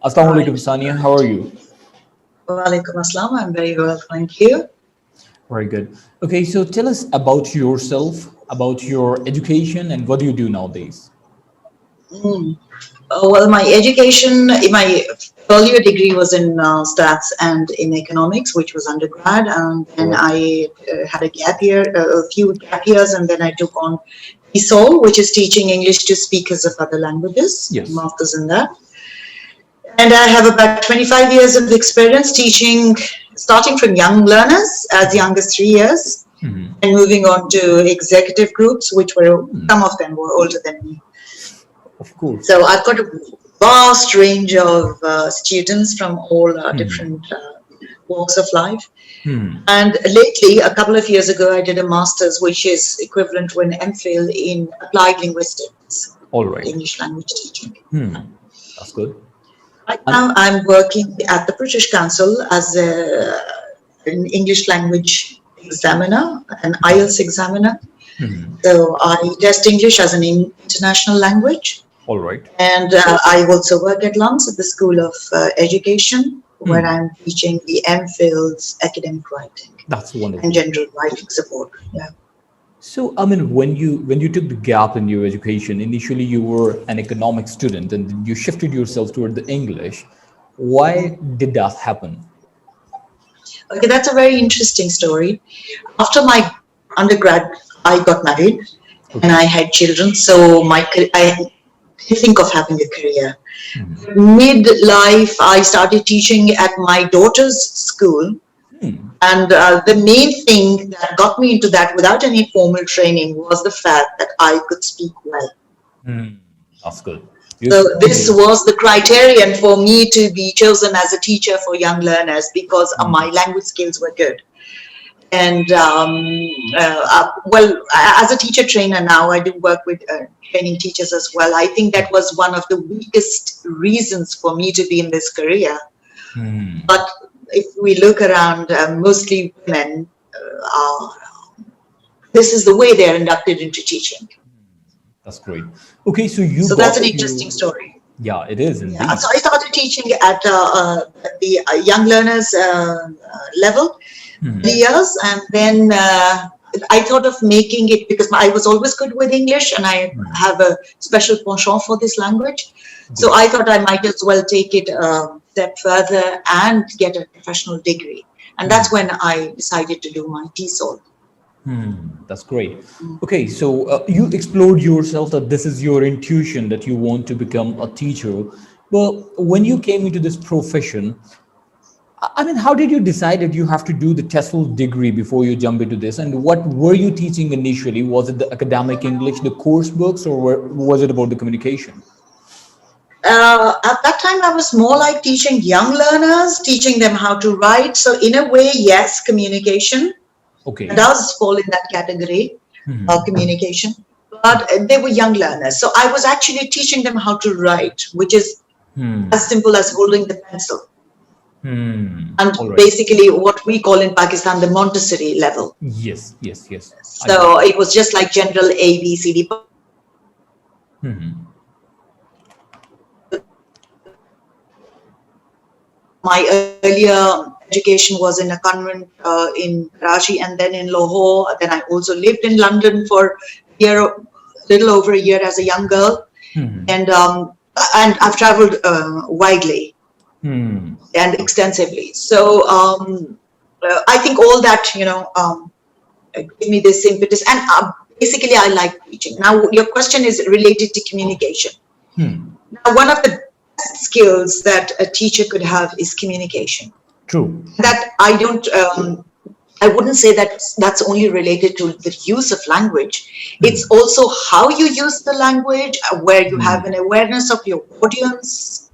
Assalamu Right. alaikum, Sania. How are you? Walaikum assalam. I'm very well, thank you. Very good. Okay, so tell us about yourself, about your education, and what do you do nowadays? Mm. Well, my education, my earlier degree was in stats and in economics, which was undergrad, and All then right. I had a gap year, a few gap years, and then I took on ESOL, which is teaching English to speakers of other languages, Yes. masters in that. And I have about 25 years of experience teaching, starting from young learners as young as 3 years, Mhm. and moving on to executive groups, which were, some of them were older than me. Of course. So I've got a vast range of students from all different walks of life. Hmm. And lately, a couple of years ago, I did a master's, which is equivalent to an MPhil in applied linguistics, All right. English language teaching. Hmm. That's good. Right And now, I'm working at the British Council as an English language examiner, an IELTS examiner. hmm. So I test English as an international language. All right. And I also work at LUMS at the School of Education, where I'm teaching the MPhil's academic writing That's and wonderful. general writing support. Yeah. So, I mean, when you took the gap in your education, initially you were an economic student, and then you shifted yourself toward the English. Why did that happen? Okay, that's a very interesting story. After my undergrad, I got married and Okay. I had children, so I didn't think of having a career. Hmm. Midlife, I started teaching at my daughter's school. Hmm. And the main thing that got me into that without any formal training was the fact that I could speak well. Hmm. That's good. You So this speaking. was the criterion for me to be chosen as a teacher for young learners because my language skills were good. And well, as a teacher trainer now, I do work with training teachers as well. I think that was one of the weakest reasons for me to be in this career. Hmm. But if we look around, mostly women, this is the way they're inducted into teaching. That's great. Okay, so you So that's an got interesting your, story. yeah, it is Yeah. indeed. So I started teaching at the young learners level, Hmm. years, and then I thought of making it because I was always good with English and I have a special penchant for this language. So Great. I thought I might as well take it a step further and get a professional degree. And that's when I decided to do my TESOL. That's great. Okay, so you explored yourself that this is your intuition that you want to become a teacher. Well, when you came into this profession, I mean, how did you decide that you have to do the TESOL degree before you jump into this? And what were you teaching initially? Was it the academic English, the course books, or was it about the communication? At that time, I was more like teaching young learners, teaching them how to write. So in a way, yes, communication Okay. does fall in that category, communication. But they were young learners. So I was actually teaching them how to write, which is as simple as holding the pencil. And All right. basically what we call in Pakistan the Montessori level. Yes, yes, yes. I got So it was just like general A, B, C, D. My earlier education was in a convent in Karachi and then in Lahore. Then I also lived in London for a year, a little over a year as a young girl. And I've traveled widely and extensively. So I think all that, give me this impetus. And basically, I like teaching. Now, your question is related to communication. Now, one of the best skills that a teacher could have is communication. True. That I wouldn't say that that's only related to the use of language. It's also how you use the language, where you have an awareness of your audience,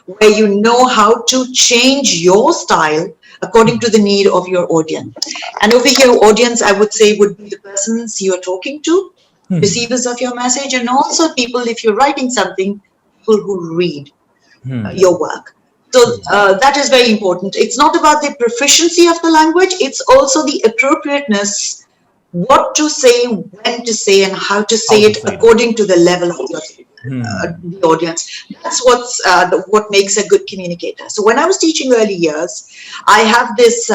where you know how to change your style according to the need of your audience. And over here, audience, I would say, would be the persons you're talking to, receivers of your message, and also people, if you're writing something, people who read your work. So that is very important. It's not about the proficiency of the language, it's also the appropriateness, what to say, when to say, and how to say How to it say that. according to the level of your the audience. That's what makes a good communicator. So when I was teaching early years, I have this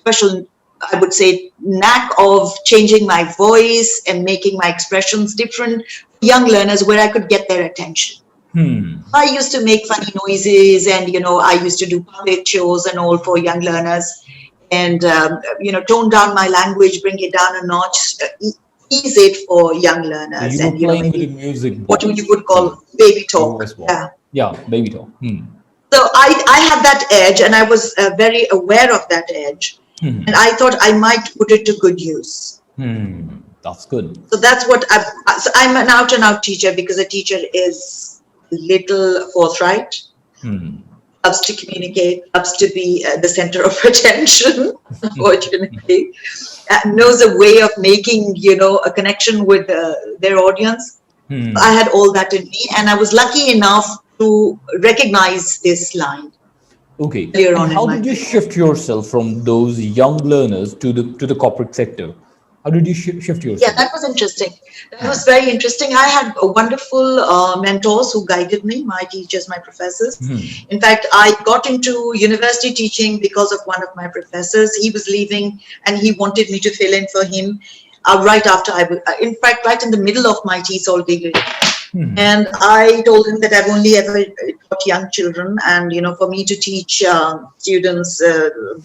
special, I would say, knack of changing my voice and making my expressions different for young learners where I could get their attention. I used to make funny noises, and I used to do puppet shows and all for young learners, and tone down my language, bring it down a notch, ease it for young So learners, you were and playing with the maybe music what box. you would call baby Your talk. voice box. Yeah. Yeah, baby talk. So I had that edge, and I was very aware of that edge, and I thought I might put it to good use. That's good. So that's what I'm an out and out teacher, because a teacher is little forthright, loves to communicate, loves to be the center of attention, unfortunately, knows a way of making, a connection with their audience. I had all that in me, and I was lucky enough to recognize this line Okay. earlier And on in how my did you career. shift yourself from those young learners to the corporate sector? How did you shift Yeah, yourself? that was interesting. That was very interesting. I had wonderful mentors who guided me, my teachers, my professors. In fact, I got into university teaching because of one of my professors. He was leaving, and he wanted me to fill in for him right after in fact, right in the middle of my TESOL degree. And I told him that I've only ever taught young children, and for me to teach students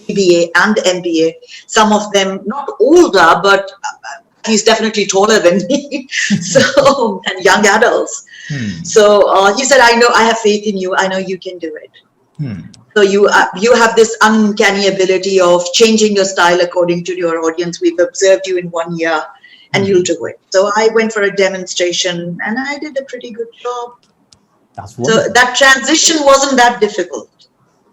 BBA and MBA, some of them not older, but he's definitely taller than me, so, and young adults. So he said, "I know, I have faith in you. I know you can do it." So you have this uncanny ability of changing your style according to your audience. We've observed you in 1 year, and you'll do it. So I went for a demonstration, and I did a pretty good job. That's So wonderful. that transition wasn't that difficult,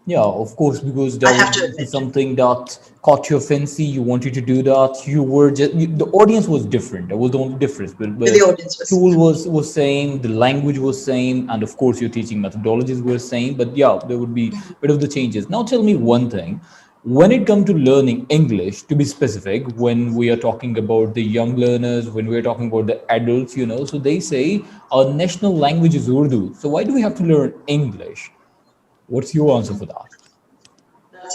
Yeah, of course, because I that have was to admit. something that caught your fancy. You wanted to do that. You were just the audience was different. That was the only difference. But The audience was tool different. was same. The language was same, and of course, your teaching methodologies were same. But yeah, there would be a bit of the changes. Now, tell me one thing. When it comes to learning English, to be specific, when we are talking about the young learners, when we are talking about the adults, so they say our national language is Urdu. So why do we have to learn English? What's your answer for that?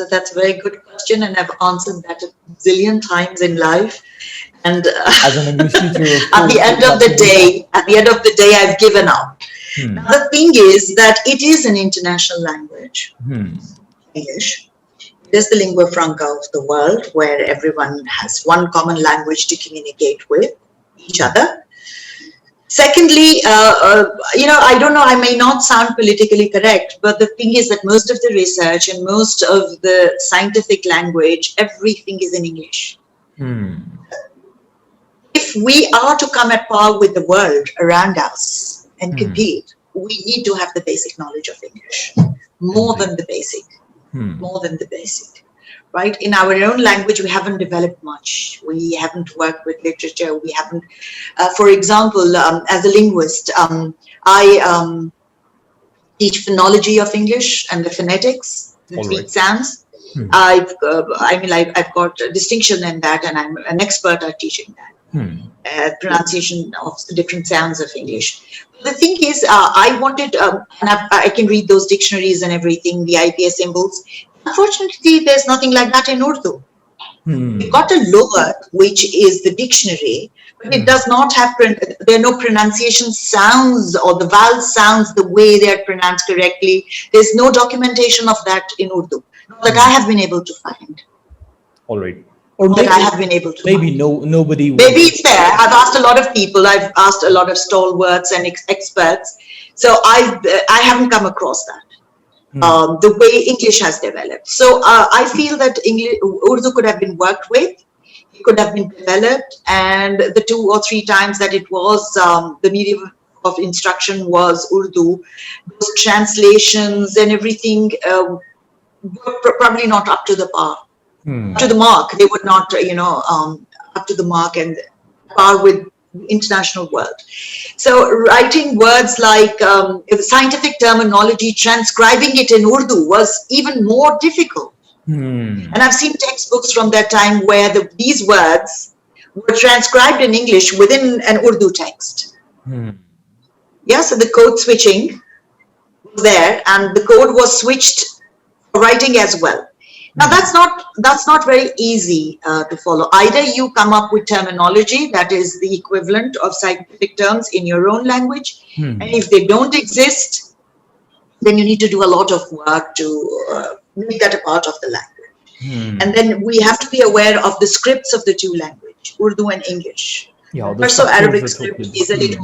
That's a very good question, and I've answered that a zillion times in life. And As an English teacher, of at the course, end of that's the a good answer. day, I've given up. Now, the thing is that it is an international language, English. It is the lingua franca of the world, where everyone has one common language to communicate with each other. Secondly, I don't know, I may not sound politically correct, but the thing is that most of the research and most of the scientific language, everything is in English. If we are to come at par with the world around us and compete, we need to have the basic knowledge of English, more Agree. than the basic, more than the basic. Right? In our own language, we haven't developed much. We haven't worked with literature. We haven't, for example, as a linguist, I teach phonology of English and the phonetics, the All right. tweet sounds. I've got a distinction in that, and I'm an expert at teaching that. Pronunciation of the different sounds of English. The thing is, I wanted, and I can read those dictionaries and everything, the IPA symbols. Unfortunately, there's nothing like that in Urdu. We've got a lower, which is the dictionary, but it does not have, there are no pronunciation sounds or the vowel sounds the way they are pronounced correctly. There's no documentation of that in Urdu, not that I have been able to find. All right. Or That I have been able to maybe find. nobody Maybe wants. it's there. I've asked a lot of people. I've asked a lot of stalwarts and experts. So I haven't come across that. The way English has developed. So I feel that Urdu could have been worked with, it could have been developed, and the 2 or 3 times that it was, the medium of instruction was Urdu, those translations and everything were probably not up to the par, to the mark. They would not, up to the mark and par with international world. So writing words like scientific terminology, transcribing it in Urdu was even more difficult. And I've seen textbooks from that time where these words were transcribed in English within an Urdu text. Yeah, so the code switching was there, and the code was switched for writing as well. Now that's not very easy to follow. Either you come up with terminology that is the equivalent of scientific terms in your own language, and if they don't exist, then you need to do a lot of work to make that a part of the language. And then we have to be aware of the scripts of the two languages, Urdu and English. Yeah, The the structures Perso-Arabic are script totally is a little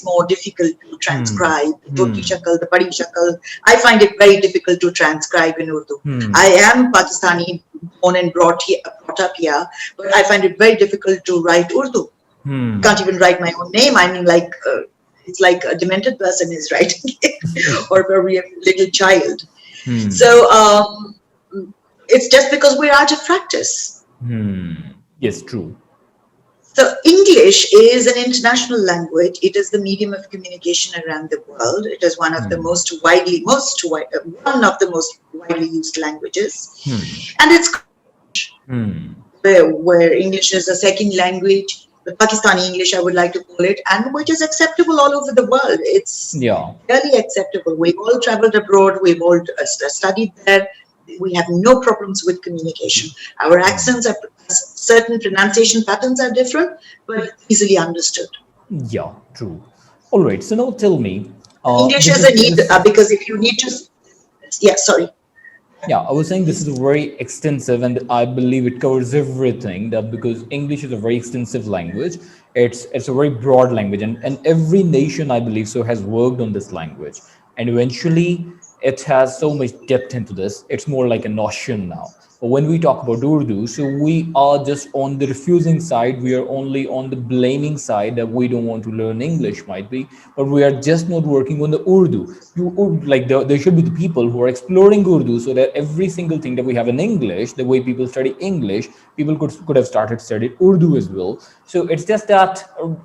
more difficult to transcribe. The Choti hmm, shakal, the Badi shakal, I find it very difficult to transcribe in Urdu. I am Pakistani, born and brought up here, but I find it very difficult to write Urdu. Can't even write my own name. I mean, like it's like a demented person is writing it, or probably a little child. So it's just because we're out of practice. yes, true. So English is an international language. It is the medium of communication around the world. It is one of the one of the most widely used languages, and it's where English is a second language, the Pakistani English, I would like to call it, and which is acceptable all over the world. It's Yeah. really acceptable. We've all traveled abroad. We've all studied there. We have no problems with communication. Our accents are certain pronunciation patterns are different, but easily understood. Yeah, true. All right. So now tell me, English this is is a need this is because if you need to, yeah, sorry. yeah. I was saying this is very extensive, and I believe it covers everything. That because English is a very extensive language. It's a very broad language, and every nation I believe so has worked on this language, and eventually it has so much depth into this. It's more like a notion now. But when we talk about Urdu, so we are just on the refusing side. We are only on the blaming side that we don't want to learn English, might be, but we are just not working on the Urdu. Like there should be the people who are exploring Urdu, so that every single thing that we have in English, the way people study English, people could have started studying Urdu as well. So it's just that,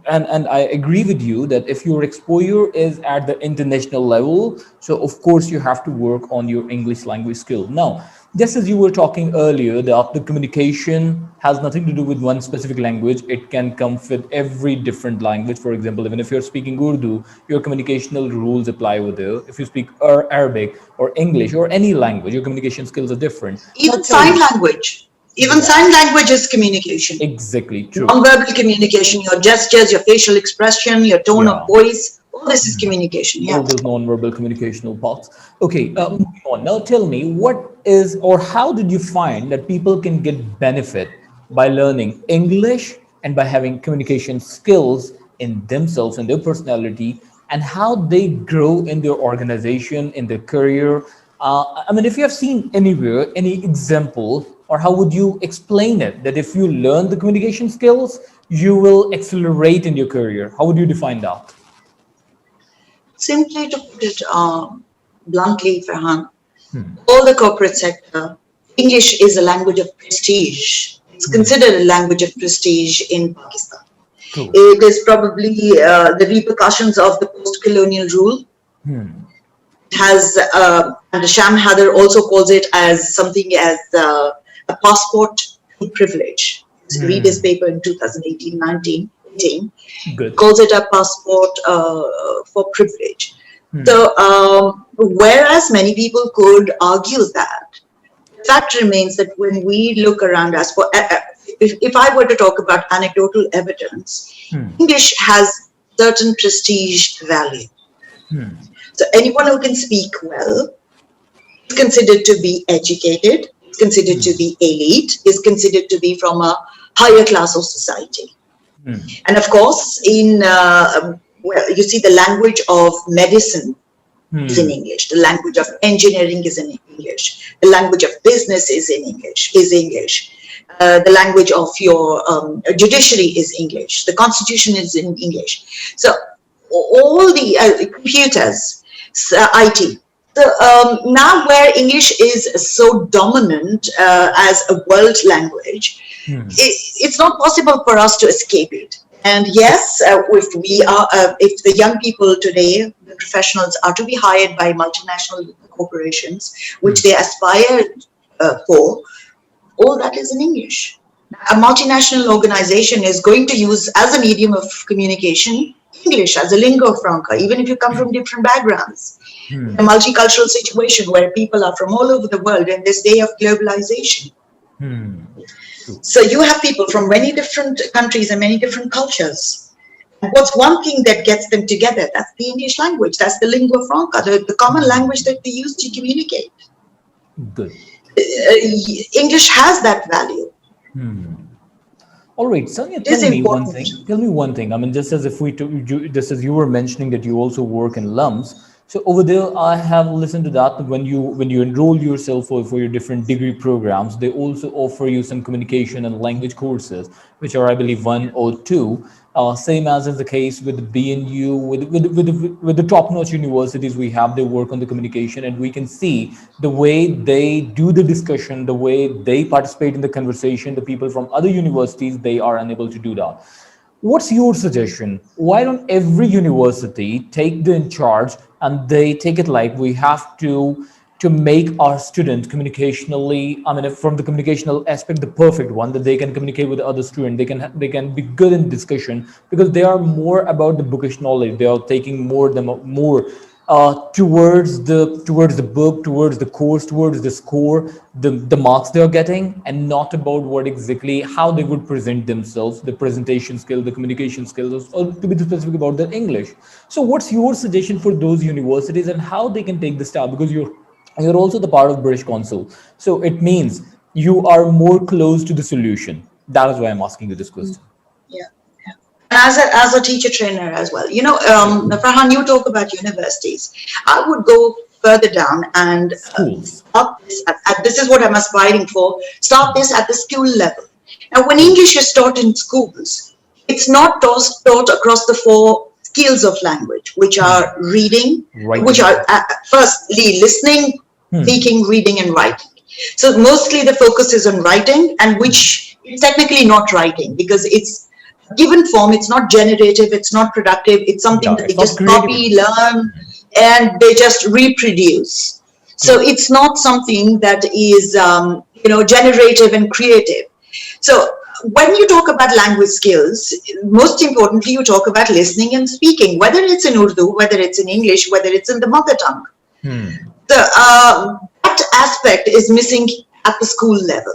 and I agree with you that if your exposure is at the international level, so of course you have to work on your English language skill. Now, just as you were talking earlier, that the communication has nothing to do with one specific language. It can come with every different language. For example, even if you're speaking Urdu, your communicational rules apply over there. If you speak Arabic or English or any language, your communication skills are different. Now Even tell sign me. language. Even Yeah, sign language is communication. exactly true. Non-verbal communication, your gestures, your facial expression, your tone of Yeah. voice, all this is communication. Yeah. All those non-verbal communicational parts. Okay, moving on. Now tell me, what is or how did you find that people can get benefit by learning English and by having communication skills in themselves and their personality, and how they grow in their organization, in their career? I mean, if you have seen anywhere any example, or how would you explain it that if you learn the communication skills, you will accelerate in your career? How would you define that? Simply to put it bluntly, Farhan, all the corporate sector, English is a language of prestige. It's considered a language of prestige in Pakistan. True. It is probably the repercussions of the post-colonial rule. It has, and the Sham Hadar also calls it as something as a passport to privilege. Read his paper in 2018-19, Good. calls it a passport for privilege. So, whereas many people could argue that, the fact remains that when we look around us, if I were to talk about anecdotal evidence, English has certain prestige value. So, anyone who can speak well is considered to be educated, is considered to be elite, is considered to be from a higher class of society. And of course, well, you see, the language of medicine is in English. The language of engineering is in English. The language of business is in English. The language of your judiciary is English. The constitution is in English. So all the computers, IT. So now where English is so dominant as a world language, it's not possible for us to escape it. And yes, if the young people today, the professionals, are to be hired by multinational corporations, which they aspire for, all that is in English. A multinational organization is going to use as a medium of communication English as a lingua franca, even if you come from different backgrounds. A multicultural situation where people are from all over the world in this day of globalization. True. So you have people from many different countries and many different cultures. And what's one thing that gets them together? That's the English language. That's the lingua franca, the common language that they use to communicate. Good. English has that value. All right, Sonia, It is tell me one important. thing. Tell me one thing. I mean, just as if just as you were mentioning that you also work in LUMS. So over there, I have listened to that when you enroll yourself for your different degree programs, they also offer you some communication and language courses, which are, I believe, one or two. Same as is the case with the BNU, with the top-notch universities we have, they work on the communication, and we can see the way they do the discussion, the way they participate in the conversation. The people from other universities, they are unable to do that. What's your suggestion? Why don't every university take the in charge and they take it like we have to make our students communicationally, I mean, from the communicational aspect, the perfect one, that they can communicate with the other student, they can be good in discussion, because they are more about the bookish knowledge. They are taking more towards the book, towards the course, towards the score, the marks they are getting, and not about what exactly how they would present themselves, the presentation skill, the communication skills, or to be specific about the English. So what's your suggestion for those universities and how they can take the step? Because you're also the part of British Council, so it means you are more close to the solution. That is why I'm asking you this question. Yeah. As a teacher trainer as well. Farhan, you talk about universities. I would go further down and Schools. start this this is what I'm aspiring for. Start this at the school level. Now, when English is taught in schools, it's not taught across the four skills of language, which are reading, which Writing. are firstly listening, speaking, reading, and writing. So mostly the focus is on writing, and which is technically not writing because it's given form, it's not generative, it's not productive, it's something Yeah, that they it's not just creativity. copy, learn, and they just reproduce. So True. it's not something that is, generative and creative. So when you talk about language skills, most importantly, you talk about listening and speaking, whether it's in Urdu, whether it's in English, whether it's in the mother tongue. That aspect is missing at the school level.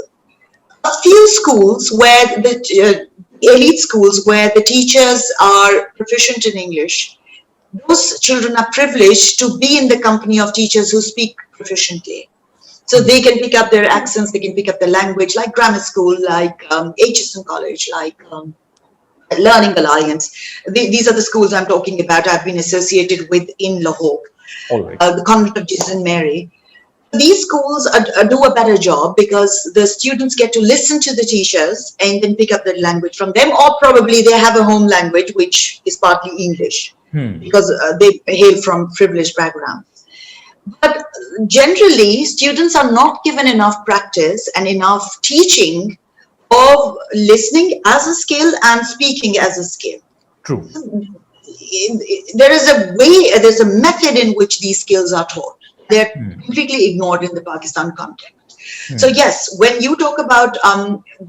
A few schools where the elite schools where the teachers are proficient in English, those children are privileged to be in the company of teachers who speak proficiently. So they can pick up their accents, they can pick up the language, like grammar school, like HSM College, like Learning Alliance. These are the schools I'm talking about. I've been associated with in Lahore, All right. the Convent of Jesus and Mary. These schools do a better job because the students get to listen to the teachers and then pick up the language from them, or probably they have a home language which is partly English because they hail from privileged backgrounds. But generally, students are not given enough practice and enough teaching of listening as a skill and speaking as a skill. True. There's a method in which these skills are taught. They're completely ignored in the Pakistan context. So yes, when you talk about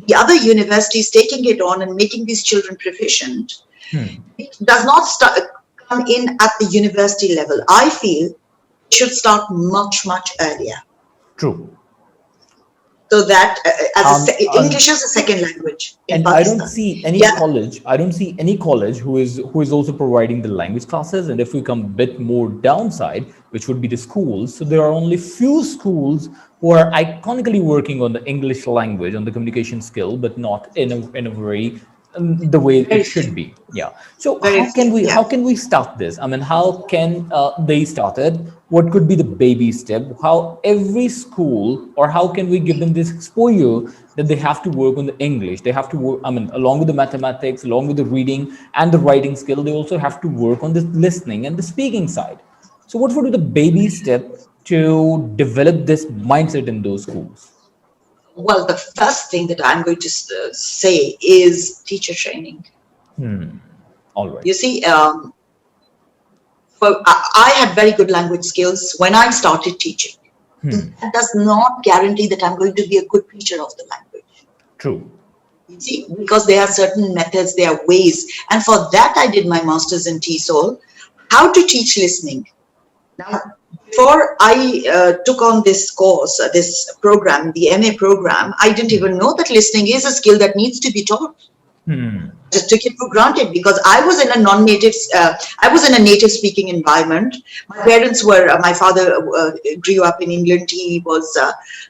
the other universities taking it on and making these children proficient, it does not come in at the university level. I feel it should start much, much earlier. True. So that English is a second language in And Pakistan. Yeah. I don't see any college who is also providing the language classes. And if we come a bit more downside, which would be the schools, so there are only few schools who are iconically working on the English language, on the communication skill, but not in a very the way it Very should few. be. Yeah. So Very few. Yeah. how can we start this? I mean, how can they start it? What could be the baby step? How every school, or how can we give them this exposure that they have to work on the English? They have to work. I mean, along with the mathematics, along with the reading and the writing skill, they also have to work on the listening and the speaking side. So, what would be the baby step to develop this mindset in those schools? Well, the first thing that I'm going to say is teacher training. All right. You see, I had very good language skills when I started teaching. That does not guarantee that I'm going to be a good teacher of the language. True. You see, because there are certain methods, there are ways. And for that, I did my master's in TESOL, how to teach listening. Now, before I took on this course, this program, the MA program, I didn't even know that listening is a skill that needs to be taught. Just took it for granted because I was in a I was in a native speaking environment. My parents were, my father grew up in England. He was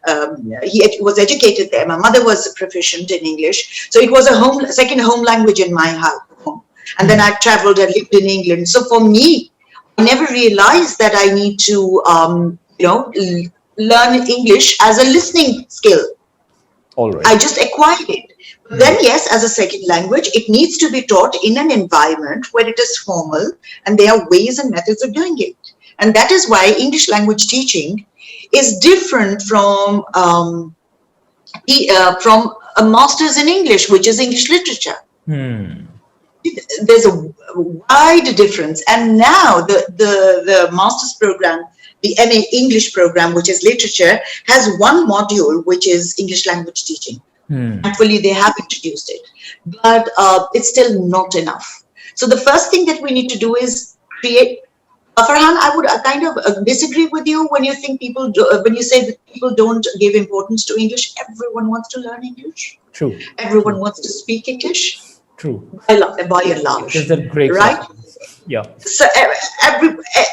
was educated there. My mother was proficient in English. So it was a second home language in my home. And then I traveled and lived in England. So for me, I never realized that I need to, learn English as a listening skill. All right. I just acquired it. But then, yes, as a second language, it needs to be taught in an environment where it is formal and there are ways and methods of doing it. And that is why English language teaching is different from a master's in English, which is English literature. There's a wide difference. And now the master's program, the MA English program, which is literature, has one module, which is English language teaching. Thankfully, they have introduced it, but it's still not enough. So the first thing that we need to do is create. Farhan, I would kind of disagree with you when you think when you say that people don't give importance to English. Everyone wants to learn English. True. Everyone wants to speak English. True. By and large. It's a great right? Yeah. So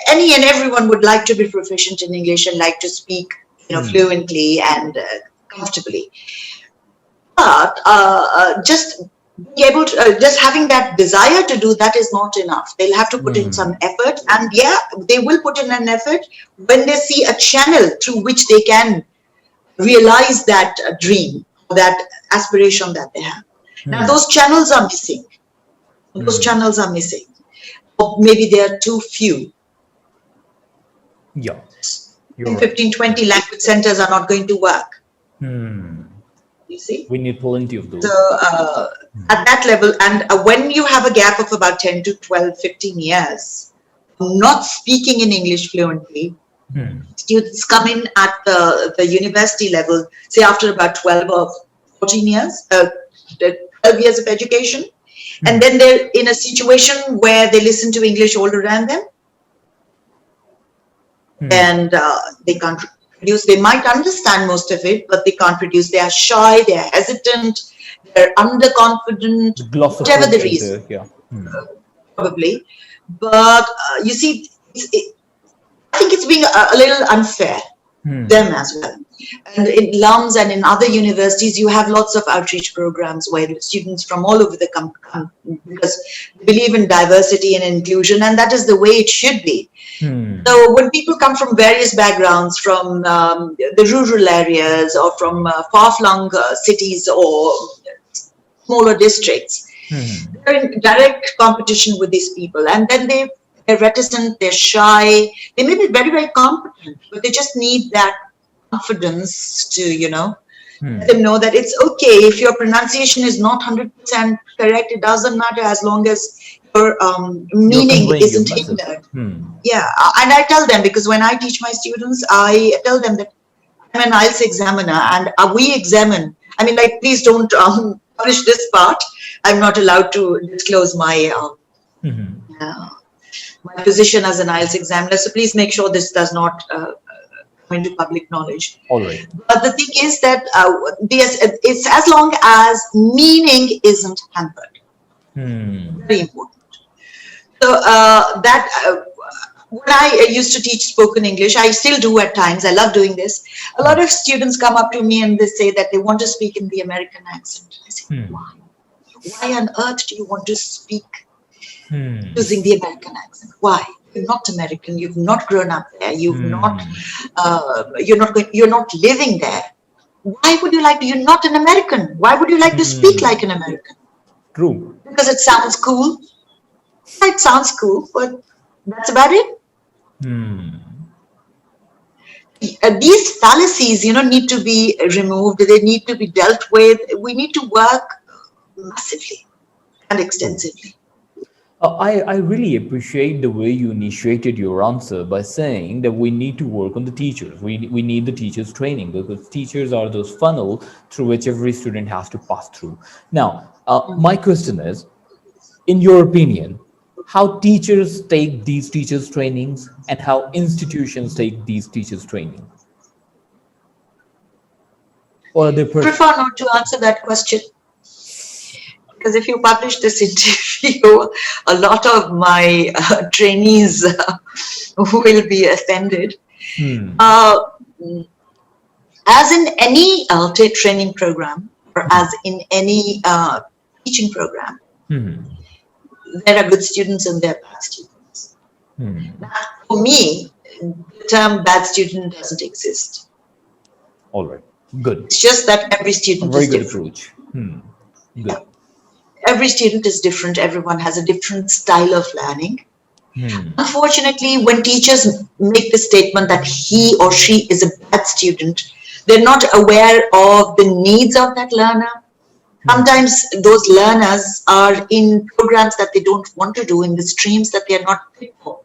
any and everyone would like to be proficient in English and like to speak, fluently and comfortably. But just be able to, just having that desire to do that is not enough. They'll have to put in some effort, and yeah, they will put in an effort when they see a channel through which they can realize that dream, that aspiration that they have. Now, those channels are missing. Those channels are missing. Or maybe they are too few. Yeah. 15, 20 language centers are not going to work. You see? We need plenty of those. So at that level, and when you have a gap of about 10 to 12, 15 years, not speaking in English fluently, students come in at the university level, say after about 12 or 14 years, 12 years of education, and then they're in a situation where they listen to English all around them, and they can't produce. They might understand most of it, but they can't produce. They are shy, they are hesitant, they're underconfident, whatever the reason, probably. But you see, I think it's being a little unfair them as well. And in LUMS and in other universities, you have lots of outreach programs where students from all over the country, because they believe in diversity and inclusion, and that is the way it should be. So when people come from various backgrounds, from the rural areas or from far-flung cities or smaller districts, they're in direct competition with these people, and then they're reticent, they're shy, they may be very, very competent, but they just need that confidence to, let them know that it's okay if your pronunciation is not 100% correct. It doesn't matter as long as your meaning isn't ignored. Yeah, and I tell them, because when I teach my students, I tell them that I'm an IELTS examiner and we examine. I mean, like, please don't publish this part. I'm not allowed to disclose my my position as an IELTS examiner. So please make sure this does not into public knowledge. All right. But the thing is that it's as long as meaning isn't hampered. Very important. So when I used to teach spoken English, I still do at times. I love doing this. A lot of students come up to me and they say that they want to speak in the American accent. I say, why? Why on earth do you want to speak using the American accent? Why? You're not American. You've not grown up there. You're not living there. Why would you like to? You're not an American. Why would you like to speak like an American? True. Because it sounds cool. It sounds cool, but that's about it. These fallacies, need to be removed. They need to be dealt with. We need to work massively and extensively. I really appreciate the way you initiated your answer by saying that we need to work on the teachers. We need the teachers training because teachers are those funnel through which every student has to pass through. Now, my question is, in your opinion, how teachers take these teachers trainings and how institutions take these teachers training? Or are they I prefer not to answer that question because if you publish this interview, a lot of my trainees will be offended. Uh, as in any training program or as in any teaching program, there are good students and there are bad students. Now, for me, the term bad student doesn't exist. All right, good. It's just that every A student very is good different. approach. Yeah. Good. Every student is different. Everyone has a different style of learning. Unfortunately, when teachers make the statement that he or she is a bad student, they're not aware of the needs of that learner. Sometimes those learners are in programs that they don't want to do, in the streams that they are not fit for.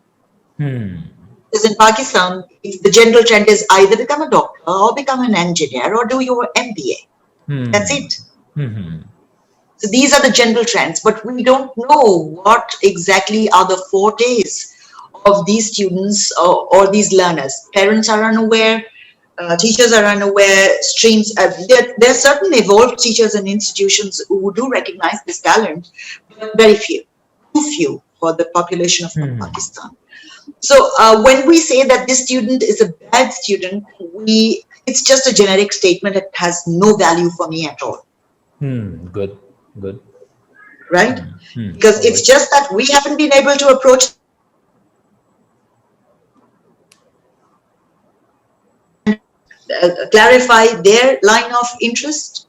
Because in Pakistan, the general trend is either become a doctor or become an engineer or do your MBA. That's it. So these are the general trends, but we don't know what exactly are the fortes of these students or these learners. Parents are unaware, teachers are unaware, streams, there are certain evolved teachers and institutions who do recognize this talent, but very few, too few for the population of Pakistan. So when we say that this student is a bad student, it's just a generic statement that has no value for me at all. Good. Good. Right? Because All it's right. just that we haven't been able to approach them and clarify their line of interest.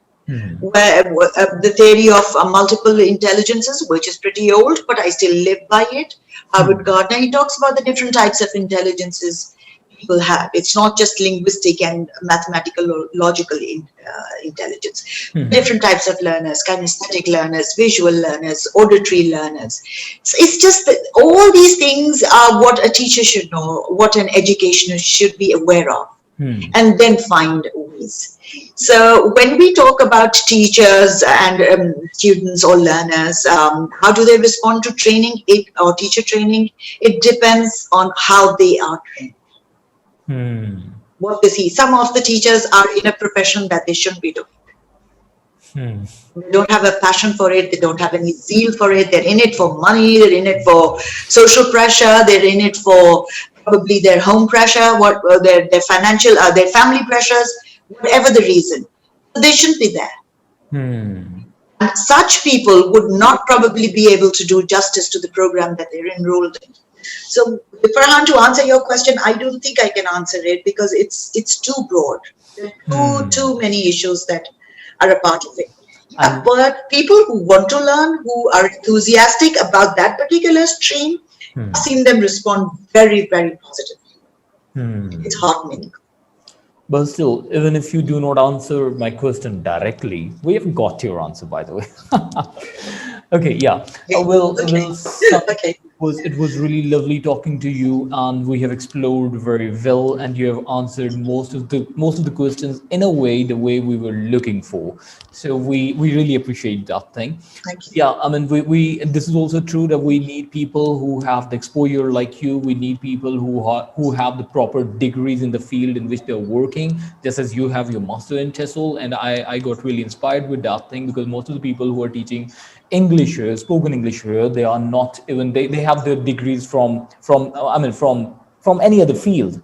Where the theory of multiple intelligences, which is pretty old, but I still live by it. Howard Gardner, he talks about the different types of intelligences people have. It's not just linguistic and mathematical or logical intelligence. Different types of learners, kinesthetic learners, visual learners, auditory learners. So it's just that all these things are what a teacher should know, what an educationer should be aware of, and then find ways. So when we talk about teachers and students or learners, how do they respond to training or teacher training? It depends on how they are trained. What they see. Some of the teachers are in a profession that they shouldn't be doing. They don't have a passion for it. They don't have any zeal for it. They're in it for money. They're in it for social pressure. They're in it for probably their home pressure, their financial, their family pressures, whatever the reason. They shouldn't be there. And such people would not probably be able to do justice to the program that they're enrolled in. So, Farhan, to answer your question, I don't think I can answer it because it's too broad. There are too many issues that are a part of it. Yeah, but people who want to learn, who are enthusiastic about that particular stream, I've seen them respond very, very positively. It's heartening. But still, even if you do not answer my question directly, we have got your answer, by the way. Okay, yeah. Okay. Well, Okay. it was really lovely talking to you, and we have explored very well, and you have answered most of the questions in a way the way we were looking for. So we really appreciate that thing. Thank you. Yeah, I mean, we this is also true that we need people who have the exposure like you. We need people who have the proper degrees in the field in which they're working, just as you have your master in TESOL. And I got really inspired with that thing because most of the people who are teaching English here, spoken English here, they are not even they have their degrees from any other field.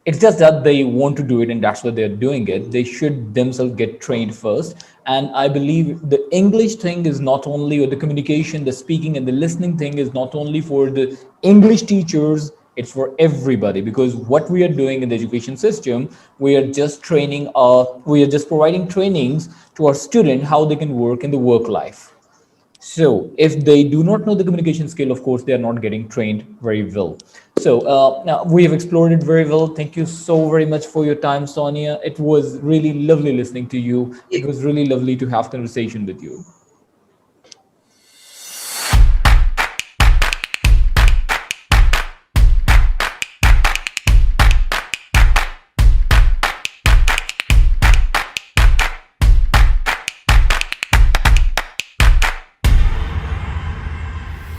It's just that they want to do it and that's why they're doing it. They should themselves get trained first. And I believe the English thing is not only, or the communication, the speaking and the listening thing is not only for the English teachers, it's for everybody. Because what we are doing in the education system, we are just we are just providing trainings to our student how they can work in the work life. So if they do not know the communication skill, of course, they are not getting trained very well. So now we have explored it very well. Thank you so very much for your time, Sonia. It was really lovely listening to you. It was really lovely to have conversation with you.